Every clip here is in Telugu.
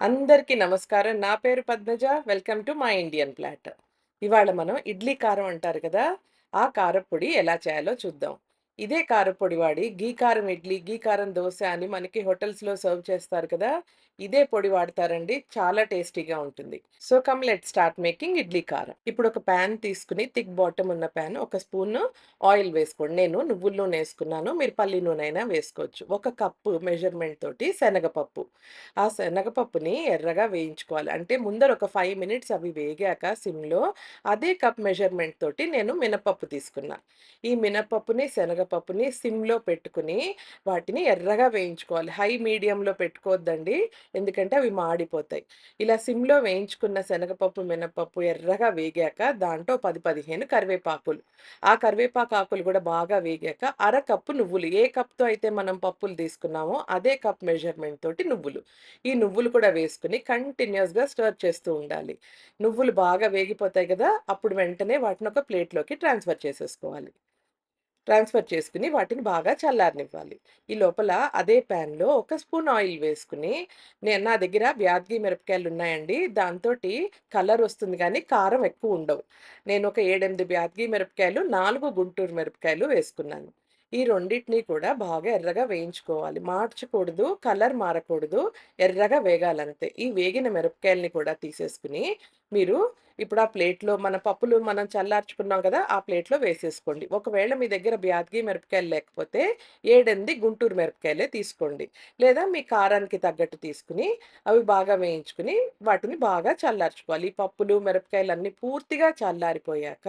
అందరికీ నమస్కారం. నా పేరు Padmaja. Welcome to my Indian plot. ఇవాళ మనం ఇడ్లీ కారం అంటారు కదా! ఆ కారప్పొడి ఎలా చేయాలో చూద్దాం. ఇదే కారప్పొడి వాడి గీ కారం ఇడ్లీ, గీ కారం దోస అని మనకి హోటల్స్‌లో సర్వ్ చేస్తారు కదా! ఇదే పొడి వాడతారండి. చాలా టేస్టీగా ఉంటుంది. So, come let's start making idli కారం. ఇప్పుడు ఒక పాన్ తీసుకొని థిక్ బాటమ్ ఉన్న పాన్ ఒక స్పూను ఆయిల్ వేసుకోండి. నేను నువ్వుల నూనె ఏసుకున్నాను. మీరు పల్లి నూనె అయినా వేసుకోవచ్చు. ఒక కప్పు మెజర్‌మెంట్ తోటి శనగపప్పు. ఆ శనగపప్పుని ఎర్రగా వేయించుకోవాలి. అంటే ముందర ఒక 5 మినిట్స్ అవి వేగాక సిమ్‌లో అదే కప్ మెజర్‌మెంట్ తోటి నేను మినపప్పు తీసుకున్నా. ఈ మినపప్పుని, శనగపప్పుని సిమ్‌లో పెట్టుకొని వాటిని ఎర్రగా వేయించుకోవాలి. హై మీడియంలో పెట్టుకోవద్దండి. ఎందుకంటే అవి మాడిపోతాయి. ఇలా సిమ్‌లో వేయించుకున్న శనగపప్పు, మినపప్పు ఎర్రగా వేగాక దాంట్లో 10, 15 కరివేపాకులు. ఆ కరివేపాకు ఆకులు కూడా బాగా వేగాక అరకప్పు నువ్వులు. ఏ కప్‌తో అయితే మనం పప్పులు తీసుకున్నామో అదే కప్ మెజర్‌మెంట్ తోటి నువ్వులు. ఈ నువ్వులు కూడా వేసుకొని కంటిన్యూయస్‌గా స్టిర్ చేస్తూ ఉండాలి. నువ్వులు బాగా వేగిపోతాయి గదా! అప్పుడు వెంటనే వాటిని ఒక ప్లేట్‌లోకి ట్రాన్స్‌ఫర్ చేసేసుకోవాలి. ట్రాన్స్‌ఫర్ చేసుకొని వాటిని బాగా చల్లారనివ్వాలి. ఈ లోపల అదే పాన్‌లో ఒక స్పూన్ ఆయిల్ వేసుకొని నా దగ్గర బ్యాడగి మిరపకాయలున్నాయండి. దాంతోటి కలర్ వస్తుంది గానీ కారం ఎక్కువుండవు. నేను ఒక 7, 8 బ్యాడగి మిరపకాయలు, 4 గుంటూరు మిరపకాయలు వేసుకున్నాను. ఈ రెండిటిని కూడా బాగా ఎర్రగా వేయించుకోవాలి. మార్చకూడదు, కలర్ మారకూడదు. ఎర్రగా వేగాలంతే. ఈ వేగిన మిరపకాయలని కూడా తీసేసుకొని మీరు ఇప్పుడు ఆ ప్లేట్‌లో మన పప్పులు మనం చల్లార్చుకున్నాం కదా! ఆ ప్లేట్‌లో వేసేసుకోండి. ఒకవేళ మీ దగ్గర బ్యాడగి మిరపకాయలు లేకపోతే 7, 8 గుంటూరు మిరపకాయలే తీసుకోండి. లేదా మీ కారానికి తగ్గట్టు తీసుకొని అవి బాగా వేయించుకొని వాటిని బాగా చల్లార్చుకోవాలి. ఈ పప్పులు, మిరపకాయలన్నీ పూర్తిగా చల్లారిపోయాక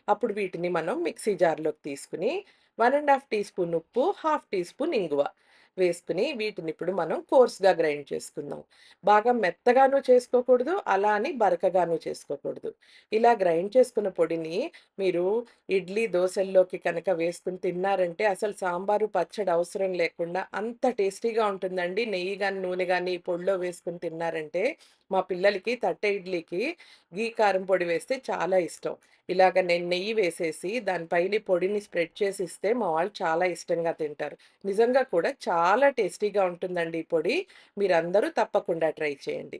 అప్పుడు వీటిని మనం మిక్సీ జార్‌లోకి తీసుకొని 1 ½ టీ స్పూన్ ఉప్పు, హాఫ్ టీ స్పూన్ ఇంగువ వేసుకొని వీటినిప్పుడు మనం కోర్స్‌గా గ్రైండ్ చేసుకుందాం. బాగా మెత్తగాను చేసుకోకూడదు, అలా అని బరకగాను చేసుకోకూడదు. ఇలా గ్రైండ్ చేసుకున్న పొడిని మీరు ఇడ్లీ, దోసల్లోకి కనుక వేసుకొని తిన్నారంటే అసలు సాంబారు, పచ్చడి అవసరం లేకుండా అంత టేస్టీగా ఉంటుందండి. నెయ్యి గాని, నూనె గాని ఈ పొడిలో వేసుకొని తిన్నారంటే మా పిల్లలకి తట్టె ఇడ్లీకి గీ కారం పొడి వేస్తే చాలా ఇష్టం. ఇలాగ నేను నెయ్యి వేసేసి దానిపైన ఈ పొడిని స్ప్రెడ్ చేసి ఇస్తే మా వాళ్ళు చాలా ఇష్టంగా తింటారు. నిజంగా కూడా చాలా టేస్టీగా ఉంటుందండి ఈ పొడి. మీరందరూ తప్పకుండా ట్రై చేయండి.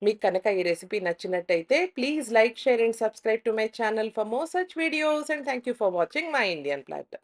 మీకు కనుక ఈ రెసిపీ నచ్చినట్టయితే please like, share and subscribe to my channel for more such videos and thank you for watching my Indian plot.